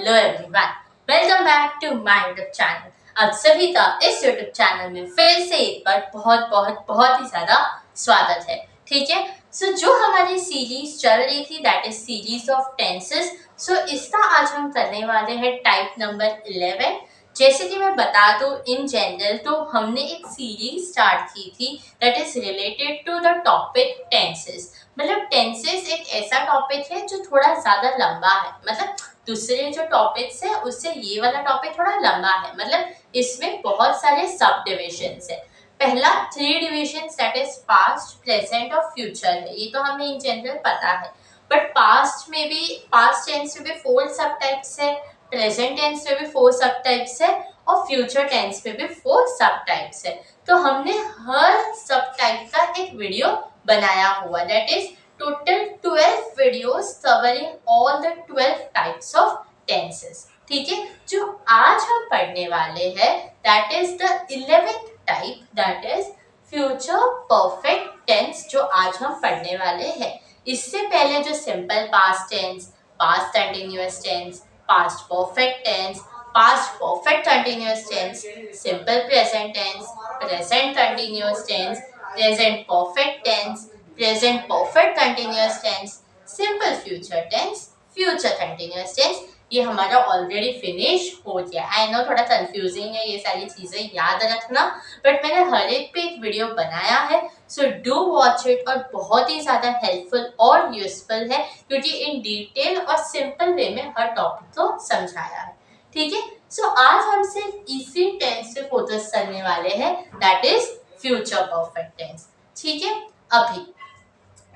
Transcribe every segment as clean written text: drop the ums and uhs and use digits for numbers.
Hello everyone, welcome back to my YouTube channel. आप सभी का इस यूट्यूब चैनल में फिर से एक बार बहुत बहुत बहुत ही ज़्यादा स्वागत है। ठीक है, सो जो हमारी सीरीज चल रही थी that is series of tenses. So इसका आज हम करने वाले हैं टाइप नंबर 11। जैसे कि मैं बता दूं इन जनरल तो हमने एक सीरीज स्टार्ट की थी that is related to the topic tenses. मतलब टेंसेस एक ऐसा टॉपिक है जो थोड़ा ज़्यादा लंबा है, मतलब दूसरे जो टॉपिक्स है उससे ये वाला टॉपिक थोड़ा लंबा है, मतलब इसमें बहुत सारे सब डिविजन्स है। पहला 3 divisions that is past, present और फ्यूचर है, ये तो हमें इन जनरल पता है। बट पास्ट टेंस में भी 4 सब टाइप्स है, प्रेजेंट टेंस में भी 4 सब टाइप्स है और फ्यूचर टेंस में भी 4 सब टाइप्स है। तो हमने हर सब टाइप का एक वीडियो बनाया हुआ, that is total 12 videos covering all the 12 types of tenses। ठीक है, जो आज हम पढ़ने वाले हैं that is the 11th type, that is future perfect tense, जो आज हम पढ़ने वाले हैं। इससे पहले जो simple past tense, past continuous tense, past perfect tense, past perfect continuous tense, simple present tense, present continuous tense, present perfect tense, present perfect continuous tense, simple future tense, future continuous tense, ये हमारा already finish हो गया। I know थोड़ा confusing है, ये सारी चीज़ें याद रखना, बट मैंने हर एक पे एक वीडियो बनाया है, सो डू वॉच इट। और बहुत ही ज़्यादा हेल्पफुल और यूजफुल है क्योंकि इन डिटेल और सिंपल वे में हर टॉपिक को समझाया है। ठीक है, सो आज हम सिर्फ इसी टेंस पे फोकस करने वाले हैं, that is future perfect tense. ठीक है, अभी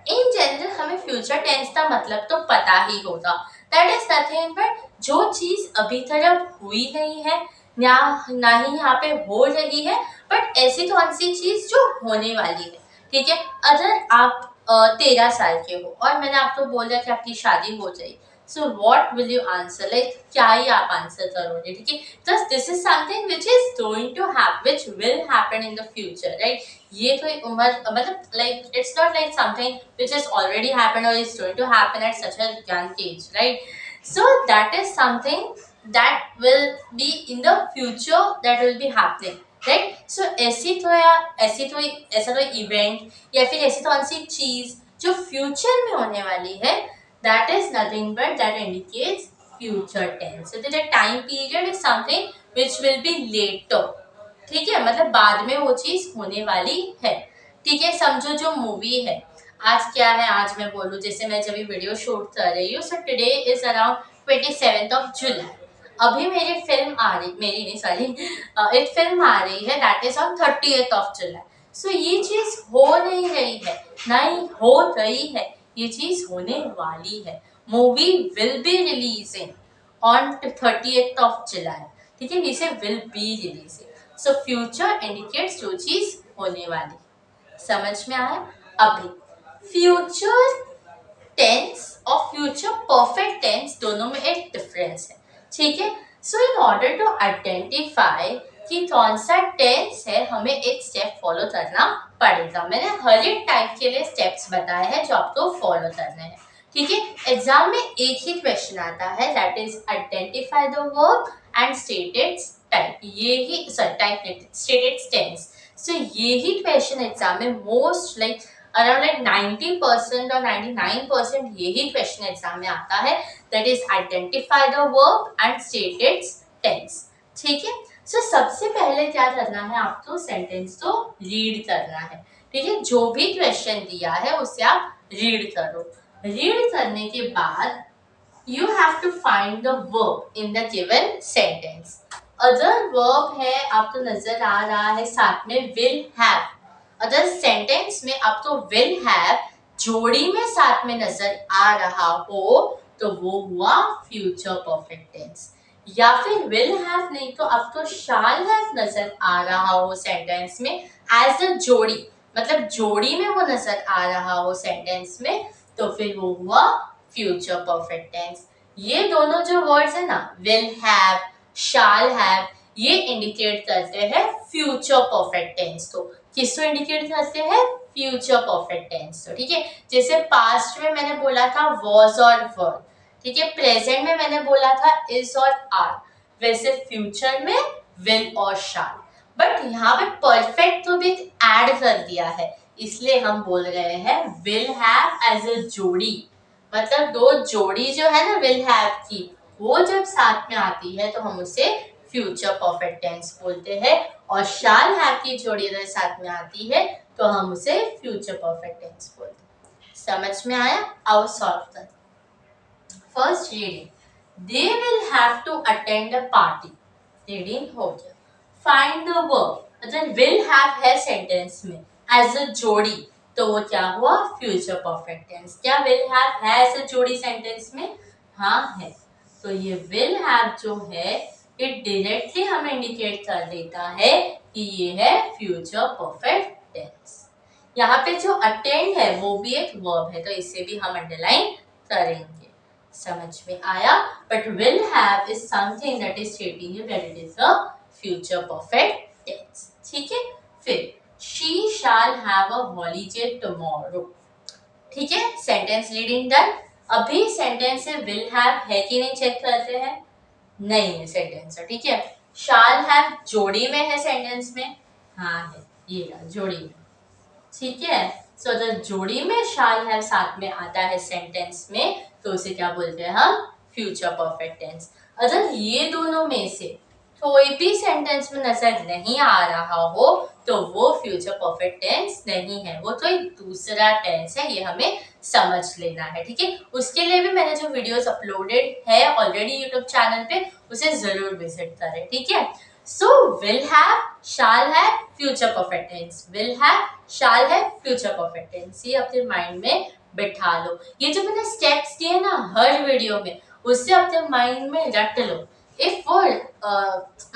इन जनरल हमें फ्यूचर टेंस का मतलब तो पता ही होगा, दैट इज नथिंग बट जो चीज अभी तक हुई नहीं है ना ही यहाँ पे हो रही है, बट ऐसी कौन सी चीज जो होने वाली है। ठीक है, अगर आप 13 साल के हो और मैंने आपको बोला कि आपकी शादी हो जाएगी, so what will you answer, like क्या ही आप आंसर करोगे। ठीक है, just this is something which is going to happen, which will happen in the future, right. ये तो उम्र मतलब like it's not like something which is already happen और is going to happen at such a young age, right. So that is something that will be in the future, that will be happening, right। so ऐसा कोई event या फिर ऐसी कौन सी चीज जो future में होने वाली है, that is nothing but that indicates future tense। so the time period is something which will be later। ठीक है, मतलब बाद में वो चीज होने वाली है। ठीक है, समझो जो मूवी है, आज क्या है, आज मैं बोलूँ जैसे मैं जब वीडियो शूट कर रही हूँ, सो टुडे इज अराउंड 27 जुलाई। अभी मेरी फिल्म आ रही, मेरी नहीं सॉरी, एक फिल्म आ रही है दैट इज ऑन 30 जुलाई। सो ये चीज हो नहीं रही है, नहीं हो रही है, ये चीज होने वाली है। Movie will be releasing on 30 जुलाई। ठीक है, इसे will be releasing. So future indicates जो चीज होने वाली। समझ में आया? अभी फ्यूचर टेंस और फ्यूचर परफेक्ट टेंस दोनों में एक डिफरेंस है। ठीक है, सो इन ऑर्डर टू आइडेंटिफाई कि कौन सा टेंस है, हमें एक स्टेप फॉलो करना पड़ेगा। मैंने हर एक टाइप के लिए स्टेप्स बताए हैं जो आपको फॉलो करने हैं। ठीक है, एग्जाम में एक ही क्वेश्चन आता है that is identify the verb and state its type. ये ही type state its tense. So ये ही क्वेश्चन एग्जाम में मोस्ट लाइक अराउंड लाइक 90% और 99% यही क्वेश्चन एग्जाम में आता है, that is identify the verb and state its tense. ठीक है, सो सबसे पहले क्या करना है, आपको सेंटेंस को रीड करना है। ठीक है, जो भी क्वेश्चन दिया है उसे आप रीड करो। रीड करने के बाद you have to find the verb in the given sentence. Other verb है, आपको नजर आ रहा है साथ में विल हैव। अगर सेंटेंस में आपको विल हैव जोड़ी में साथ में नजर आ रहा हो तो वो हुआ फ्यूचर परफेक्ट टेंस। या फिर विल हैव नहीं तो आपको शाल हैव नजर आ रहा हो सेंटेंस में एज अ जोड़ी, मतलब जोड़ी में वो नजर आ रहा हो सेंटेंस में, तो फिर वो हुआ फ्यूचर परफेक्ट टेंस। ये दोनों जो वर्ड्स है ना, विल हैव, शाल हैव, ये इंडिकेट करते हैं फ्यूचर परफेक्ट टेंस को। किसको इंडिकेट करते हैं? Future perfect tense. तो ठीक है, जैसे पास्ट में मैंने बोला था वॉज और वर, ठीक है, प्रेजेंट में मैंने बोला था इज और आर, वैसे फ्यूचर में विल और शाल, बट यहाँ पे परफेक्ट तो भी ऐड कर दिया है, इसलिए हम बोल रहे हैं विल हैव एज अ जोड़ी। मतलब दो जोड़ी जो है ना विल हैव की, वो जब साथ में आती है तो हम उसे फ्यूचर परफेक्ट टेंस बोलते हैं, और शाल हैव की जोड़ी अगर साथ में आती है तो हम उसे फ्यूचर परफेक्ट टेंस बोलते हैं। समझ में आया? आओ सॉल्व करते। First reading, they will have to attend a party, reading हो गया। फाइंड द वर्ब, मतलब विल हैव है सेंटेंस में एज अ जोड़ी, तो वो क्या हुआ? Future perfect tense. क्या विल हैव है एज अ जोड़ी सेंटेंस में? हाँ है। तो ये विल हैव जो है ये डायरेक्टली हमें इंडिकेट कर देता है कि ये है फ्यूचर परफेक्ट टेंस। यहाँ पे जो अटेंड है वो भी एक वर्ब है, तो इसे भी हम अंडरलाइन करेंगे। समझ में आया? But will have is something that is stating you that it is a future perfect tense. ठीक है, फिर she shall have a holiday tomorrow. ठीक है, सेंटेंस रीडिंग डन। अभी सेंटेंस से विल हैव है कि नहीं चेक करते हैं। नहीं है सेंटेंस, ठीक है। शैल हैव जोड़ी में है सेंटेंस में, हाँ है, ये रहा जोड़ी में। ठीक है, सो अगर जोड़ी में शैल हैव साथ में आता है सेंटेंस में तो उसे क्या बोलते हैं हम? Future perfect tense. अगर ये दोनों में से कोई भी सेंटेंस में नजर नहीं आ रहा हो तो वो फ्यूचर परफेक्ट टेंस नहीं है, वो तो एक दूसरा टेंस है, ये हमें समझ लेना है। ठीक है, उसके लिए भी मैंने जो वीडियोस अपलोडेड है ऑलरेडी यूट्यूब चैनल पे, उसे जरूर विजिट करें। ठीक है, so will have, shall have, future perfect tense, will have, shall have, future perfect tense, ये अपने माइंड में बिठा लो। ये जो मैंने स्टेप्स दिए ना हर वीडियो में, उससे अपने माइंड में रट लो। इफ वो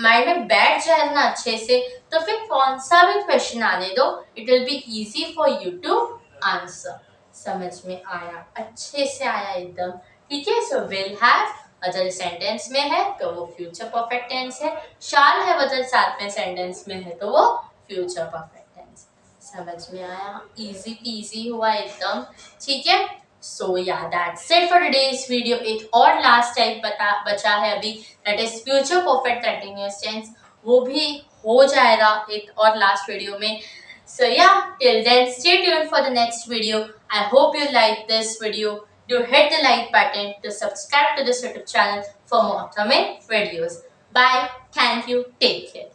माइंड में बैठ जाए ना अच्छे से, तो फिर कौन सा भी क्वेश्चन आने दो, it will be easy for you to answer. समझ में आया? अच्छे से आया एकदम। ठीक है, सो विल हैव अगर सेंटेंस में है तो वो फ्यूचर परफेक्ट टेंस है, शैल हैव अगर साथ में सेंटेंस में है तो वो फ्यूचर परफेक्ट टेंस। समझ में आया? इजी पीजी हुआ एकदम। ठीक है, so yeah that's it for today's video. एक और लास्ट टाइप बचा है अभी, that is future perfect continuous tense, वो भी हो जाएगा एक और लास्ट वीडियो में। So yeah, till then stay tuned for the next video. I hope you like this video. Do hit the like button to subscribe to this YouTube channel for more upcoming videos. Bye. Thank you. Take care.